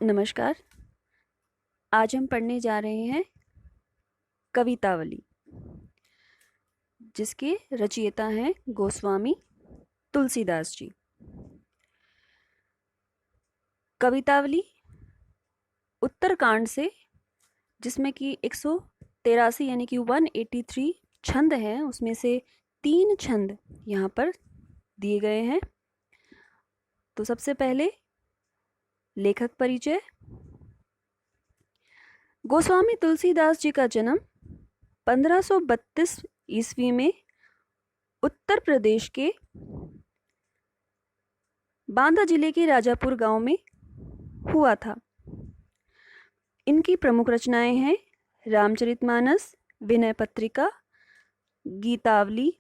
नमस्कार। आज हम पढ़ने जा रहे हैं कवितावली, जिसके रचयिता हैं गोस्वामी तुलसीदास जी। कवितावली उत्तरकांड से, जिसमें कि 183 यानी कि 183 छंद हैं, उसमें से 3 छंद यहाँ पर दिए गए हैं। तो सबसे पहले लेखक परिचय। गोस्वामी तुलसीदास जी का जन्म 1532 ईस्वी में उत्तर प्रदेश के बांदा जिले के राजापुर गांव में हुआ था। इनकी प्रमुख रचनाएं हैं रामचरितमानस, विनय पत्रिका, गीतावली,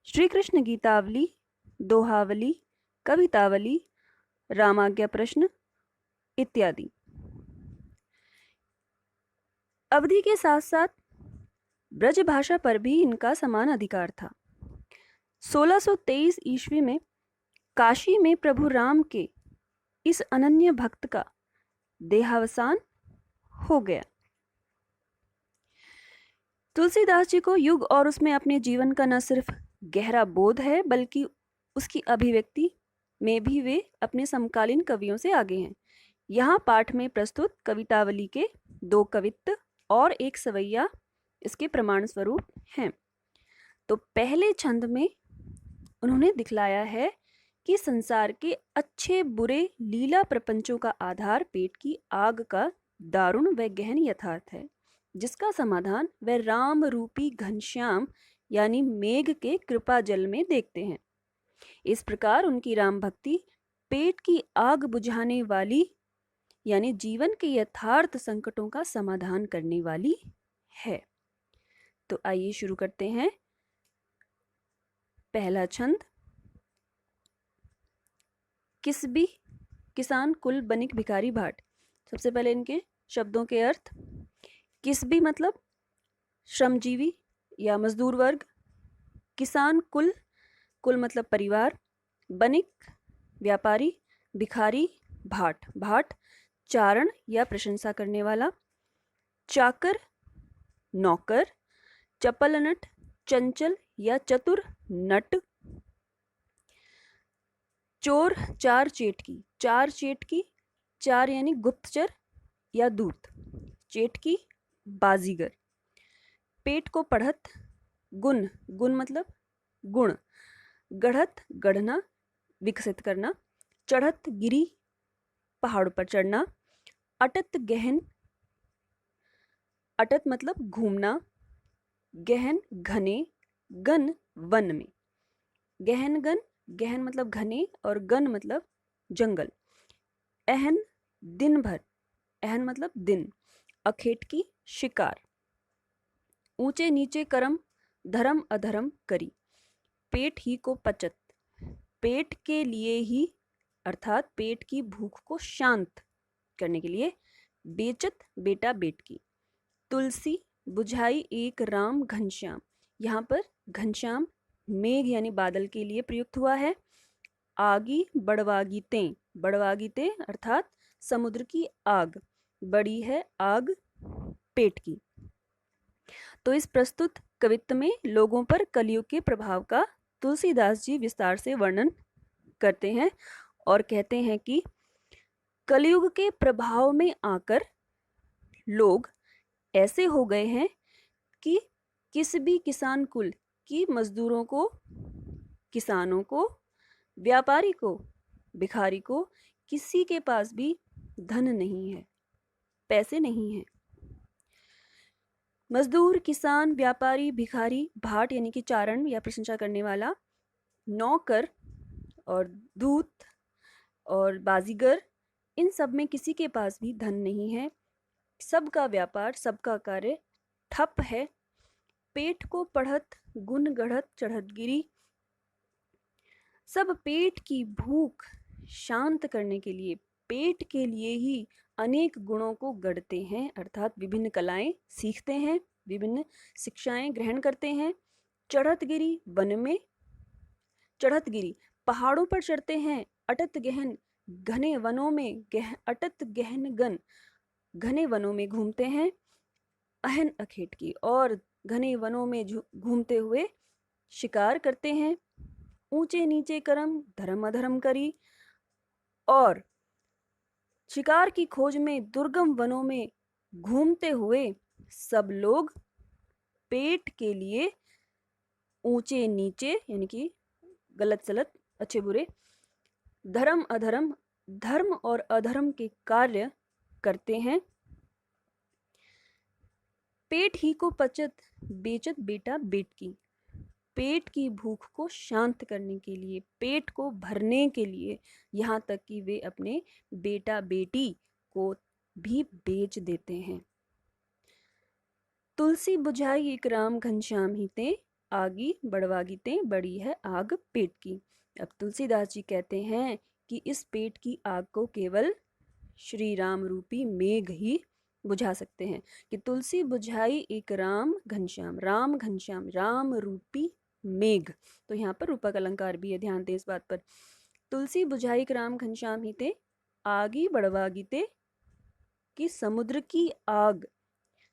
श्री कृष्ण गीतावली, दोहावली, कवितावली, रामाज्ञा प्रश्न इत्यादि। अवधि के साथ साथ ब्रज भाषा पर भी इनका समान अधिकार था। 1623 ईस्वी में काशी में प्रभु राम के इस अनन्य भक्त का देहावसान हो गया। तुलसीदास जी को युग और उसमें अपने जीवन का न सिर्फ गहरा बोध है, बल्कि उसकी अभिव्यक्ति में भी वे अपने समकालीन कवियों से आगे हैं। यहाँ पाठ में प्रस्तुत कवितावली के 2 कवित्त और 1 सवैया इसके प्रमाण स्वरूप हैं। तो पहले छंद में उन्होंने दिखलाया है कि संसार के अच्छे बुरे लीला प्रपंचों का आधार पेट की आग का दारुण व गहन यथार्थ है, जिसका समाधान वह राम रूपी घनश्याम यानी मेघ के कृपा जल में देखते हैं। इस प्रकार उनकी राम भक्ति पेट की आग बुझाने वाली यानी जीवन के यथार्थ संकटों का समाधान करने वाली है। तो आइए शुरू करते हैं। पहला छंद। किसबी किसान कुल बनिक भिखारी भाट। सबसे पहले इनके शब्दों के अर्थ। किसबी मतलब श्रमजीवी या मजदूर वर्ग। किसान कुल, कुल मतलब परिवार। बनिक व्यापारी। भिखारी भाट, भाट चारण या प्रशंसा करने वाला। चाकर नौकर। चपल नट चंचल या चतुर नट। चोर चार चेटकी, चार चेटकी, चार यानी गुप्तचर या दूत। चेटकी बाजीगर। पेट को पढ़त। गुण, गुण मतलब गुण। गढ़त गढ़ना, विकसित करना। चढ़त गिरी, पहाड़ पर चढ़ना। अटत गहन, अटत मतलब घूमना। गहन घने, गन वन में। गहन गन, गहन मतलब घने और गन मतलब जंगल। अहन दिन भर, अहन मतलब दिन। अखेटकी शिकार। ऊंचे नीचे करम, धर्म अधर्म करी। पेट ही को पचत, पेट के लिए ही अर्थात पेट की भूख को शांत करने के लिए। बेचत बेटा बेटकी। तुलसी बुझाई एक राम घनश्याम। यहाँ पर घनश्याम मेघ यानी बादल के लिए प्रयुक्त हुआ है। आगी बड़वागीतें, बड़वागीतें अर्थात समुद्र की आग। बड़ी है आग पेट की। तो इस प्रस्तुत कवित्त में लोगों पर कलयुग के प्रभाव का तुलसीदास जी विस्तार से वर्णन करते हैं और कहते हैं कि कलयुग के प्रभाव में आकर लोग ऐसे हो गए हैं कि किसी भी किसान कुल की मजदूरों को, किसानों को, व्यापारी को, भिखारी को, किसी के पास भी धन नहीं है, पैसे नहीं हैं। मजदूर, किसान, व्यापारी, भिखारी, भाट यानी कि चारण या प्रशंसा करने वाला, नौकर और दूत और बाजीगर, इन सब में किसी के पास भी धन नहीं है। सबका व्यापार, सबका कार्य ठप है। पेट को पढ़त, गुण गढ़त चढ़त गिरी। सब पेट की भूख शांत करने के लिए, पेट के लिए ही अनेक गुणों को गढ़ते हैं, अर्थात विभिन्न कलाएं सीखते हैं, विभिन्न शिक्षाएं ग्रहण करते हैं। चढ़त गिरी वन में, चढ़त गिरी पहाड़ों पर चढ़ते हैं। अटत गहन घने वनों में अटत गहन गन, घने वनों में घूमते हैं अहन अखेट की, और घने वनों में घूमते हुए शिकार करते हैं। ऊंचे नीचे करम धर्म अधर्म करी, और शिकार की खोज में दुर्गम वनों में घूमते हुए सब लोग पेट के लिए ऊंचे नीचे यानी कि गलत सलत अच्छे बुरे, धर्म अधर्म, धर्म और अधर्म के कार्य करते हैं। पेट ही को पचत बेचत बेटा बेट की, पेट की भूख को शांत करने के लिए, पेट को भरने के लिए, यहाँ तक कि वे अपने बेटा बेटी को भी बेच देते हैं। तुलसी बुझाई एक राम घनश्याम ही ते, आगी बड़वागी ते बड़ी है आग पेट की। अब तुलसीदास जी कहते हैं कि इस पेट की आग को केवल श्री राम रूपी मेघ ही बुझा सकते हैं। कि तुलसी बुझाई एक राम घनश्याम, राम घनश्याम, राम रूपी मेघ, तो यहाँ पर रूपक अलंकार भी है, ध्यान दें इस बात पर। तुलसी बुझाई एक राम घनश्याम ही ते, आगी बड़वागी ते, कि समुद्र की आग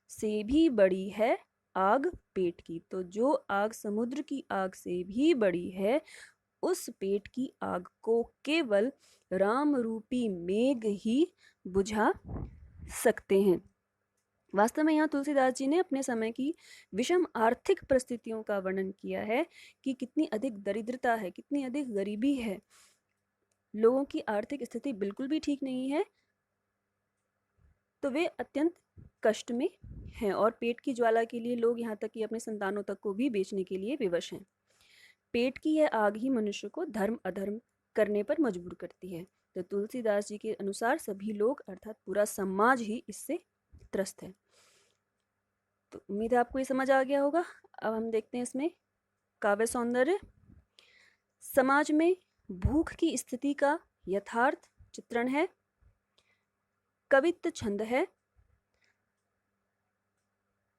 से भी बड़ी है आग पेट की। तो जो आग समुद्र की आग से भी बड़ी है, उस पेट की आग को केवल राम रूपी मेघ ही बुझा सकते हैं। वास्तव में यहाँ तुलसीदास जी ने अपने समय की विषम आर्थिक परिस्थितियों का वर्णन किया है कि कितनी अधिक दरिद्रता है, कितनी अधिक गरीबी है, लोगों की आर्थिक स्थिति बिल्कुल भी ठीक नहीं है, तो वे अत्यंत कष्ट में हैं और पेट की ज्वाला के लिए लोग यहाँ तक कि अपने संतानों तक को भी बेचने के लिए विवश हैं। पेट की यह आग ही मनुष्य को धर्म अधर्म करने पर मजबूर करती है। तो तुलसीदास जी के अनुसार सभी लोग अर्थात पूरा समाज ही इससे त्रस्त है। तो उम्मीद है आपको ये समझ आ गया होगा। अब हम देखते हैं इसमें काव्य सौंदर्य। समाज में भूख की स्थिति का यथार्थ चित्रण है। कवित्व छंद है।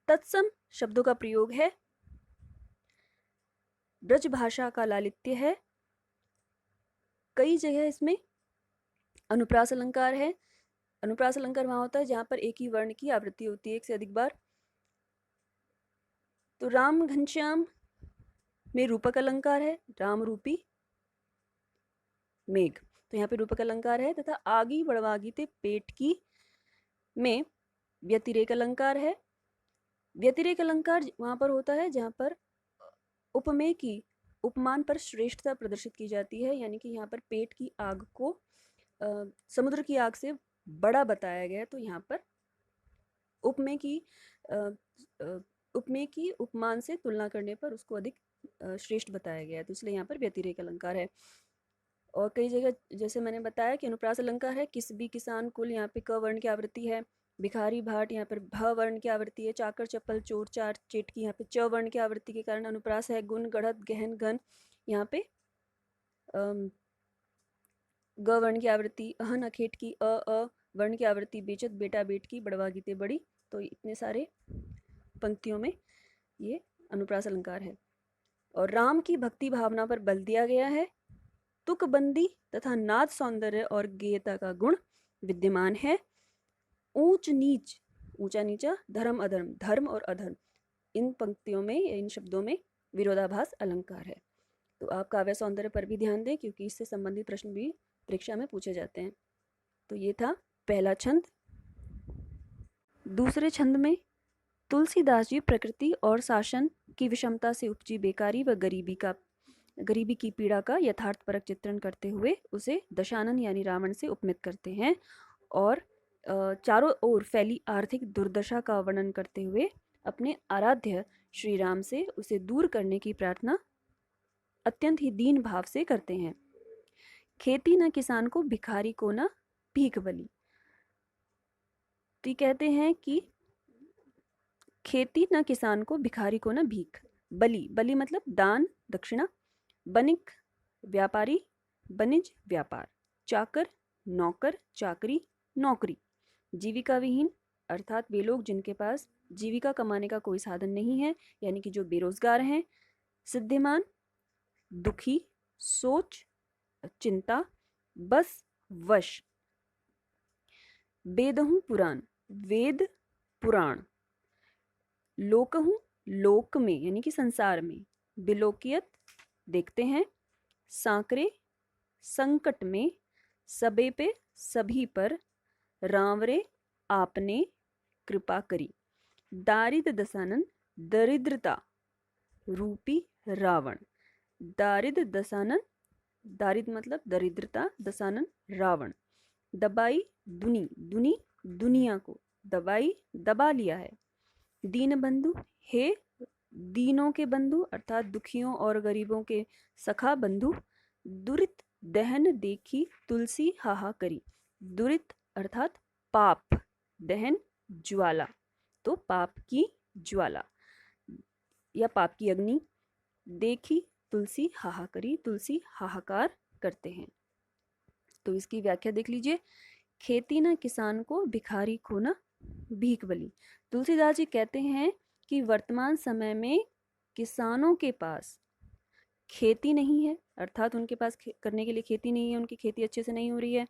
तत्सम शब्दों का प्रयोग है। ब्रज भाषा का लालित्य है। कई जगह इसमें अनुप्रास अलंकार है। अनुप्रास अलंकार वहां होता है जहां पर एक ही वर्ण की आवृत्ति होती है एक से अधिक बार। तो राम घनश्याम में रूपक अलंकार है, राम रूपी मेघ, तो यहाँ पे रूपक अलंकार है। तथा आगी बड़वागी ते पेट की में व्यतिरेक अलंकार है। व्यतिरेक अलंकार वहां पर होता है जहां पर उपमेय की उपमान पर श्रेष्ठता प्रदर्शित की जाती है, यानी कि यहाँ पर पेट की आग को समुद्र की आग से बड़ा बताया गया है, तो यहाँ पर उपमेय की उपमान से तुलना करने पर उसको अधिक श्रेष्ठ बताया गया है, तो इसलिए यहाँ पर व्यतिरेक अलंकार है। और कई जगह जैसे मैंने बताया कि अनुप्रास अलंकार है। किस भी किसान कुल, यहाँ पे क वर्ण की आवृत्ति है। भिखारी भाट, यहाँ पर भ वर्ण की आवृत्ति है। चाकर चप्पल चोर चार चेटकी, यहाँ पे च वर्ण की आवृत्ति के कारण अनुप्रास है। गुण गढ़त गहन घन, यहाँ पे ग वर्ण की आवृत्ति। अहन अखेट की अ वर्ण की आवृत्ति। बेचत बेटा बेट की, बड़वा गीते बड़ी। तो इतने सारे पंक्तियों में ये अनुप्रास अलंकार है। और राम की भक्ति भावना पर बल दिया गया है। तुकबंदी तथा नाद सौंदर्य और गेयता का गुण विद्यमान है। ऊंच नीच, ऊंचा नीचा, धर्म अधर्म, धर्म और अधर्म, इन पंक्तियों में या इन शब्दों में विरोधाभास अलंकार है। तो आप काव्य सौंदर्य पर भी ध्यान दें क्योंकि इससे संबंधित प्रश्न भी परीक्षा में पूछे जाते हैं। तो ये था पहला छंद। दूसरे छंद में तुलसीदास जी प्रकृति और शासन की विषमता से उपजी बेकारी व गरीबी की पीड़ा का यथार्थपरक चित्रण करते हुए उसे दशानन यानी रावण से उपमित करते हैं और चारों ओर फैली आर्थिक दुर्दशा का वर्णन करते हुए अपने आराध्य श्री राम से उसे दूर करने की प्रार्थना अत्यंत ही दीन भाव से करते हैं। खेती न किसान को, भिखारी को न भीख बली। तो कहते हैं कि खेती न किसान को, भिखारी को न भीख बली। बली मतलब दान दक्षिणा। बनिक व्यापारी, बनिज व्यापार। चाकर नौकर, चाकरी नौकरी। जीविका विहीन अर्थात वे लोग जिनके पास जीविका कमाने का कोई साधन नहीं है, यानी कि जो बेरोजगार हैं। सिद्धिमान दुखी, सोच चिंता, बस वश। वेदहु पुराण, वेद पुराण। लोकहु, लोक में यानी कि संसार में। बिलोकियत, देखते हैं। सांकरे, संकट में। सबे पे, सभी पर। रावरे, आपने कृपा करी। दारिद दसानन, दरिद्रता रूपी रावण। दारिद दसानन, दारिद मतलब दरिद्रता, दसानन रावण। दबाई दुनी, दुनी दुनिया को, दबाई दबा लिया है। दीन बंधु, हे दीनों के बंधु अर्थात दुखियों और गरीबों के सखा बंधु। दुरित दहन देखी तुलसी हाहा करी। दुरित अर्थात पाप, दहन ज्वाला, तो पाप की ज्वाला या पाप की अग्नि। देखी तुलसी हाहा करी, तुलसी हाहाकार करते हैं। तो इसकी व्याख्या देख लीजिए। खेती न किसान को, भिखारी को न भीख बली। तुलसीदास जी कहते हैं कि वर्तमान समय में किसानों के पास खेती नहीं है, अर्थात उनके पास करने के लिए खेती नहीं है, उनकी खेती अच्छे से नहीं हो रही है।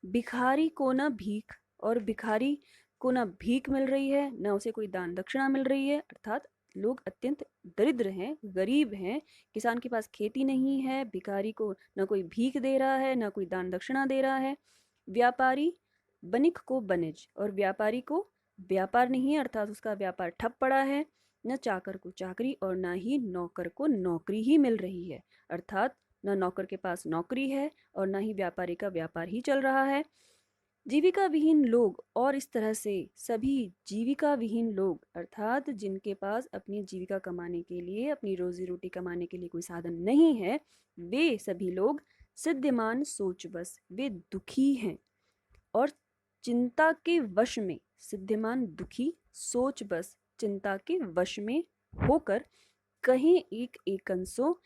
भिखारी को न भीख, और भिखारी को न भीख मिल रही है, न उसे कोई दान दक्षिणा मिल रही है, अर्थात लोग अत्यंत दरिद्र हैं, गरीब हैं। किसान के पास खेती नहीं है, भिखारी को न कोई भीख दे रहा है, न कोई दान दक्षिणा दे रहा है। व्यापारी, बनिक को बनिज, और व्यापारी को व्यापार नहीं है, अर्थात उसका व्यापार ठप पड़ा है। न चाकर को चाकरी, और न ही नौकर को नौकरी ही मिल रही है, अर्थात न नौकर के पास नौकरी है और न ही व्यापारी का व्यापार ही चल रहा है। जीविका विहीन लोग, और इस तरह से सभी जीविका विहीन लोग अर्थात जिनके पास अपनी जीविका कमाने के लिए, अपनी रोजी रोटी कमाने के लिए कोई साधन नहीं है, वे सभी लोग सिद्धिमान सोच बस, वे दुखी हैं और चिंता के वश में। सिद्धिमान दुखी, सोच बस चिंता के वश में होकर कहीं एक एकंसो,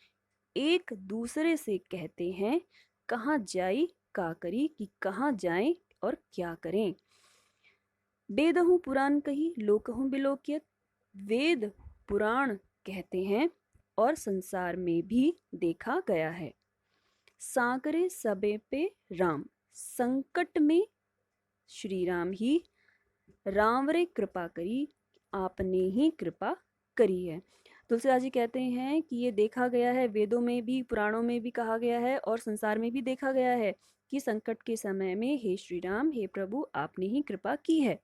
एक दूसरे से कहते हैं, कहाँ जाई का करी, कि कहाँ जाएं और क्या करें। वेदहु पुराण कही, लोकहु बिलोकियत। वेद पुराण कहते हैं और संसार में भी देखा गया है। सांकरे सबे पे राम, संकट में श्री राम ही। रावरे कृपा करी, आपने ही कृपा करी है। तुलसीदास जी कहते हैं कि ये देखा गया है, वेदों में भी, पुराणों में भी कहा गया है और संसार में भी देखा गया है कि संकट के समय में हे श्री राम, हे प्रभु, आपने ही कृपा की है।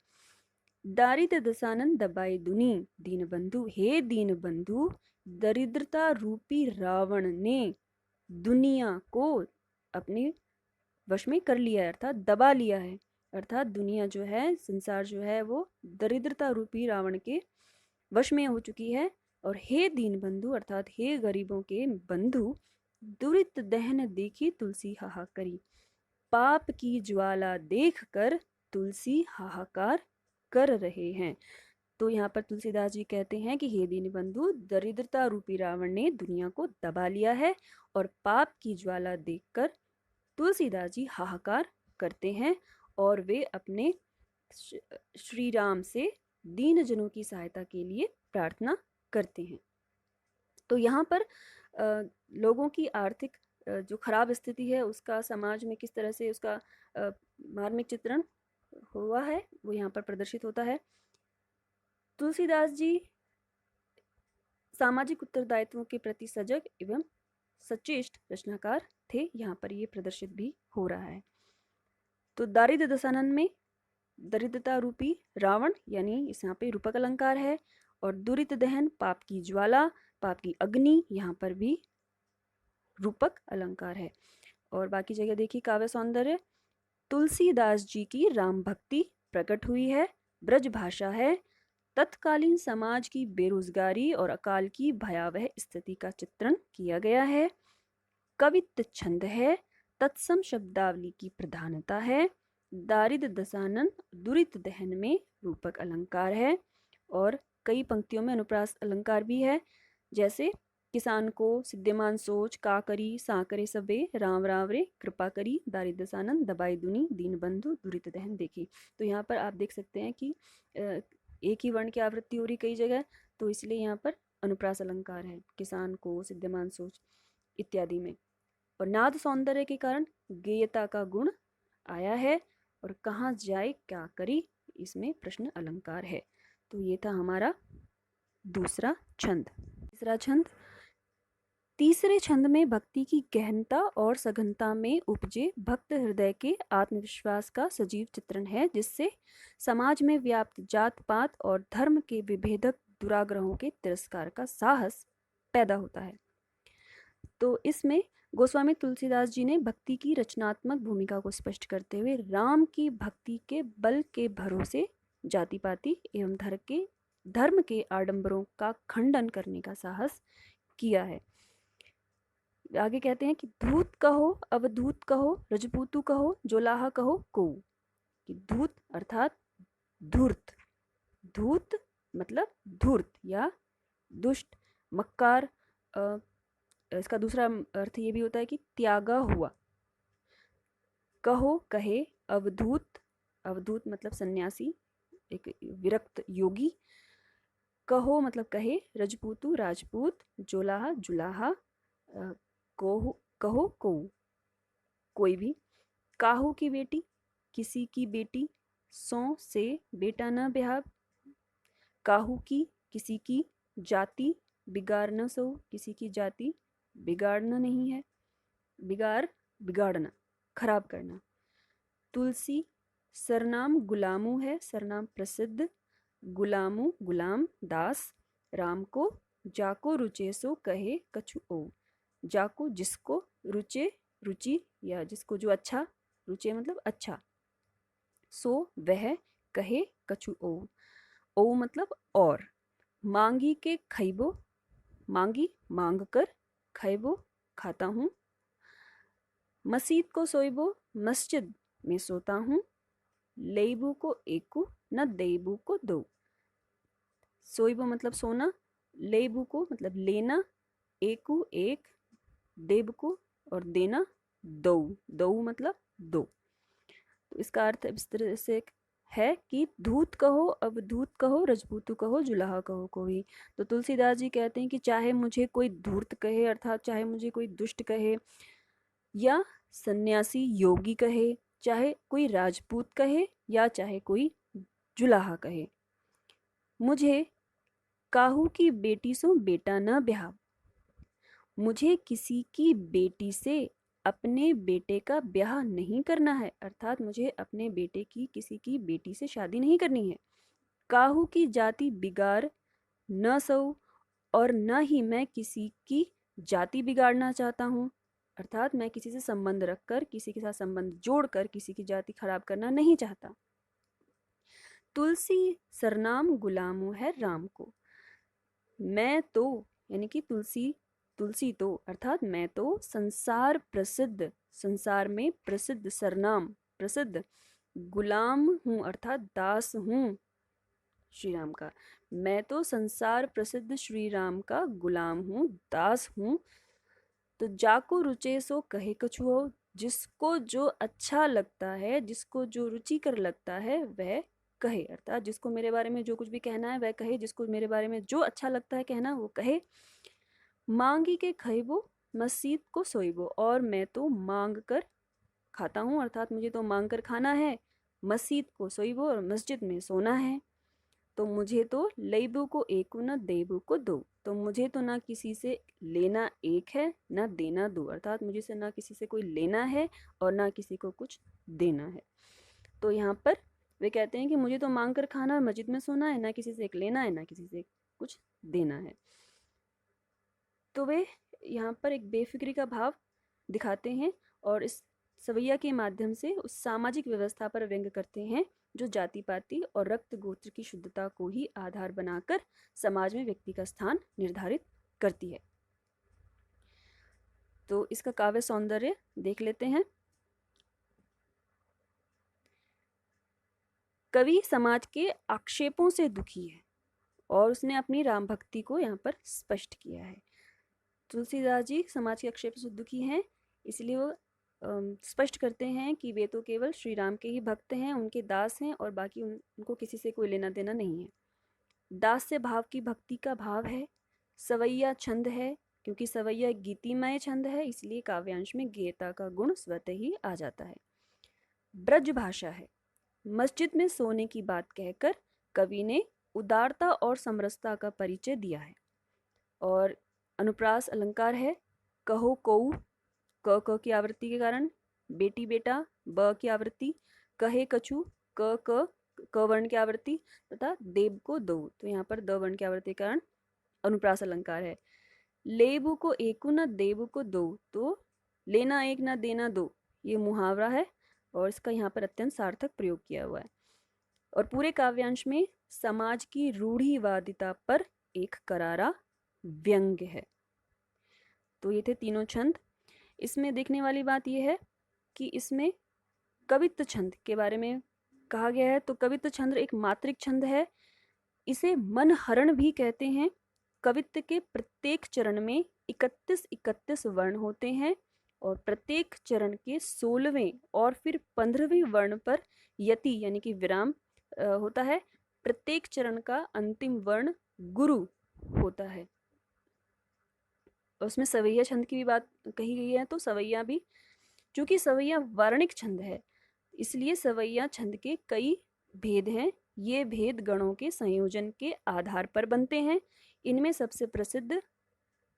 दारिद दसानन दबाए दुनी, दीन बंधु, हे दीन बंधु, दरिद्रता रूपी रावण ने दुनिया को अपने वश में कर लिया है, अर्थात दबा लिया है। अर्थात दुनिया जो है, संसार जो है, वो दरिद्रता रूपी रावण के वश में हो चुकी है। और हे दीन बंधु अर्थात हे गरीबों के बंधु, दुरित दहन देखी तुलसी हाहा करी। पाप की ज्वाला देखकर तुलसी हाहाकार कर रहे हैं। तो यहाँ पर तुलसीदास जी कहते हैं कि हे दीन बंधु, दरिद्रता रूपी रावण ने दुनिया को दबा लिया है और पाप की ज्वाला देखकर तुलसीदास जी हाहाकार करते हैं और वे अपने श्री राम से दीन जनों की सहायता के लिए प्रार्थना करते हैं। तो यहाँ पर लोगों की आर्थिक जो खराब स्थिति है उसका समाज में किस तरह से उसका मार्मिक चित्रण हुआ है वो यहाँ पर प्रदर्शित होता है। तुलसीदास जी सामाजिक उत्तरदायित्वों के प्रति सजग एवं सचेष्ट रचनाकार थे, यहाँ पर ये प्रदर्शित भी हो रहा है। तो दारिद्र दशानन में दरिद्रता रूपी रावण यानी इस यहाँ पे रूपक अलंकार है, और दुरित दहन पाप की ज्वाला, पाप की अग्नि, यहाँ पर भी रूपक अलंकार है। और बाकी जगह देखिए काव्य सौंदर्य, तुलसीदास जी की राम भक्ति प्रकट हुई है, ब्रज भाषा है, तत्कालीन समाज की बेरोजगारी और अकाल की भयावह स्थिति का चित्रण किया गया है, कवित्त छंद है, तत्सम शब्दावली की प्रधानता है, दारिद्र दशानन दुरित दहन में रूपक अलंकार है, और कई पंक्तियों में अनुप्रास अलंकार भी है, जैसे किसान को सिद्धिमान सोच, का करी, सांकरे सबे, राम राम रे कृपा करी, दारिद्र दशानन दबाई दुनी, दीन बंधु दुरित दहन देखी। तो यहाँ पर आप देख सकते हैं कि एक ही वर्ण की आवृत्ति हो रही कई जगह, तो इसलिए यहाँ पर अनुप्रास अलंकार है, किसान को, सिद्धिमान सोच इत्यादि में। और नाद सौंदर्य के कारण गेयता का गुण आया है और कहाँ जाए क्या करी, इसमें प्रश्न अलंकार है। तो ये था हमारा दूसरा छंद। तीसरा छंद, तीसरे छंद में भक्ति की गहनता और सघनता में उपजे भक्त हृदय के आत्मविश्वास का सजीव चित्रण है, जिससे समाज में व्याप्त जात पात और धर्म के विभेदक दुराग्रहों के तिरस्कार का साहस पैदा होता है। तो इसमें गोस्वामी तुलसीदास जी ने भक्ति की रचनात्मक भूमिका को स्पष्ट करते हुए राम की भक्ति के बल के भरोसे जाति पाति एवं धर्म के आडंबरों का खंडन करने का साहस किया है। आगे कहते हैं कि धूत कहो अवधूत कहो रजपूतु कहो जोलाहा कहो को, कि धूत अर्थात धूर्त, धूत मतलब धूर्त या दुष्ट, मक्कार, इसका दूसरा अर्थ ये भी होता है कि त्यागा हुआ। कहो कहे, अवधूत, अवधूत मतलब सन्यासी, एक विरक्त योगी। कहो मतलब कहे, रजपूतु राजपूत, जोलाहा जुलाहा, कहो को कोई भी। काहू की बेटी किसी की बेटी, सौ से बेटा न ब्याह। काहू की किसी की जाति, बिगाड़ न सो किसी की जाति, बिगाड़ना नहीं है, बिगाड़ना खराब करना। तुलसी सरनाम गुलामू है, सरनाम प्रसिद्ध, गुलामू गुलाम दास। राम को जाको रुचे सो कहे कछु ओ, जाको जिसको, रुचे रुचि या जिसको जो अच्छा, रुचे मतलब अच्छा, सो वह, कहे कछु ओ मतलब और। मांगी के खैबो, मांगी मांग कर, खैबो खाता हूँ। मस्जिद को सोइबो, मस्जिद में सोता हूँ। लेबू को एकू न देबू को दो, सोइबो मतलब सोना, लेबू को मतलब लेना, एकू एक, देब को और देना दो, दो मतलब दो। तो इसका अर्थ इस तरह से है कि धूत कहो अवधूत कहो रजपूतु कहो जुलाहा कहो कोई। तो तुलसीदास जी कहते हैं कि चाहे मुझे कोई धूर्त कहे अर्थात चाहे मुझे कोई दुष्ट कहे, या सन्यासी योगी कहे, चाहे कोई राजपूत कहे या चाहे कोई जुलाहा कहे, मुझे काहू की बेटी सो बेटा न ब्याह। मुझे किसी की बेटी से अपने बेटे का ब्याह नहीं करना है, अर्थात मुझे अपने बेटे की किसी की बेटी से शादी नहीं करनी है। काहू की जाति बिगाड़ न सऊ, और न ही मैं किसी की जाति बिगाड़ना चाहता हूँ, अर्थात मैं किसी से संबंध रखकर, किसी के साथ संबंध जोड़कर किसी की जाति खराब करना नहीं चाहता। तुलसी सरनाम गुलामू है राम को, मैं तो यानी कि तुलसी तो अर्थात मैं तो संसार प्रसिद्ध, संसार में प्रसिद्ध, सरनाम प्रसिद्ध, गुलाम हूँ अर्थात दास हूँ श्री राम का। मैं तो संसार प्रसिद्ध श्री राम का गुलाम हूँ, दास हूँ। तो जाको रुचे सो कहे कछु हो, जिसको जो अच्छा लगता है, जिसको जो रुचिकर लगता है वह कहे, अर्थात जिसको मेरे बारे में जो कुछ भी कहना है वह कहे, जिसको मेरे बारे में जो अच्छा लगता है कहना वो कहे। मांगी के खइबो मस्जिद को सोइबो, और मैं तो मांग कर खाता हूँ अर्थात मुझे तो मांग कर खाना है। मस्जिद को सोइबो और मस्जिद में सोना है। तो मुझे तो लेबू को एक न देबू को दो, तो मुझे तो ना किसी से लेना एक है ना देना दो, अर्थात मुझे से ना किसी से कोई लेना है और ना किसी को कुछ देना है। तो यहाँ पर वे कहते हैं कि मुझे तो मांग कर खाना और मस्जिद में सोना है, ना किसी से एक लेना है ना किसी से कुछ देना है। तो वे यहाँ पर एक बेफिक्री का भाव दिखाते हैं और इस सवैया के माध्यम से उस सामाजिक व्यवस्था पर व्यंग करते हैं जो जाति पाति और रक्त गोत्र की शुद्धता को ही आधार बनाकर समाज में व्यक्ति का स्थान निर्धारित करती है। तो इसका काव्य सौंदर्य देख लेते हैं। कवि समाज के आक्षेपों से दुखी है और उसने अपनी राम भक्ति को यहाँ पर स्पष्ट किया है। तुलसीदास जी समाज के आक्षेपों से दुखी हैं, इसलिए वो स्पष्ट करते हैं कि वे तो केवल श्री राम के ही भक्त हैं, उनके दास हैं और बाकी उनको किसी से कोई लेना देना नहीं है। दास से भाव की भक्ति का भाव है। सवैया छंद है, क्योंकि सवैया गीतिमय छंद है इसलिए काव्यांश में गेयता का गुण स्वतः ही आ जाता है। ब्रज भाषा है। मस्जिद में सोने की बात कहकर कवि ने उदारता और समरसता का परिचय दिया है। और अनुप्रास अलंकार है कहो कोऊ, क की आवृत्ति के कारण, बेटी बेटा ब की आवृत्ति, कहे कछु क वर्ण की आवृत्ति, तथा देव को दो, तो यहाँ पर द वर्ण की आवृत्ति के कारण अनुप्रास अलंकार है। लेबू को एकू न देबू को दो, तो लेना एक न देना दो, ये मुहावरा है और इसका यहाँ पर अत्यंत सार्थक प्रयोग किया हुआ है। और पूरे काव्यांश में समाज की रूढ़िवादिता पर एक करारा व्यंग्य है। तो ये थे तीनों छंद। इसमें देखने वाली बात यह है कि इसमें कवित्व छंद के बारे में कहा गया है। तो कवित्व छंद एक मात्रिक छंद है, इसे मनहरण भी कहते हैं। कवित्व के प्रत्येक चरण में 31 वर्ण होते हैं और प्रत्येक चरण के 16वें और फिर 15वें वर्ण पर यति यानी कि विराम होता है। प्रत्येक चरण का अंतिम वर्ण गुरु होता है। उसमें सवैया छंद की भी बात कही गई है। तो सवैया भी, चूंकि सवैया वर्णिक छंद है, इसलिए सवैया छंद के कई भेद हैं। ये भेद गणों के संयोजन के आधार पर बनते हैं। इनमें सबसे प्रसिद्ध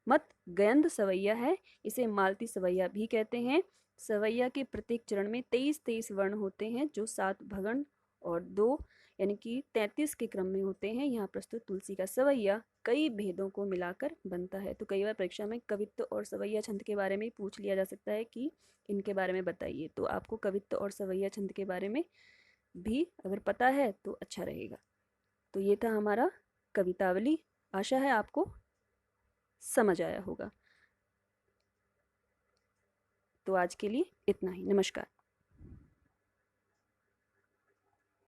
मत गयंद सवैया है। इसे मालती सवैया भी कहते हैं। सवैया के प्रत्येक चरण में 23 वर्ण होते हैं, जो 7 भगण और 2 यानी कि 33 के क्रम में होते हैं। यहाँ प्रस्तुत तुलसी का सवैया कई भेदों को मिलाकर बनता है। तो कई बार परीक्षा में कवित्व और सवैया छंद के बारे में पूछ लिया जा सकता है कि इनके बारे में बताइए। तो आपको कवित्व और सवैया छंद के बारे में भी अगर पता है तो अच्छा रहेगा। तो ये था हमारा कवितावली। आशा है आपको समझ आया होगा। तो आज के लिए इतना ही। नमस्कार।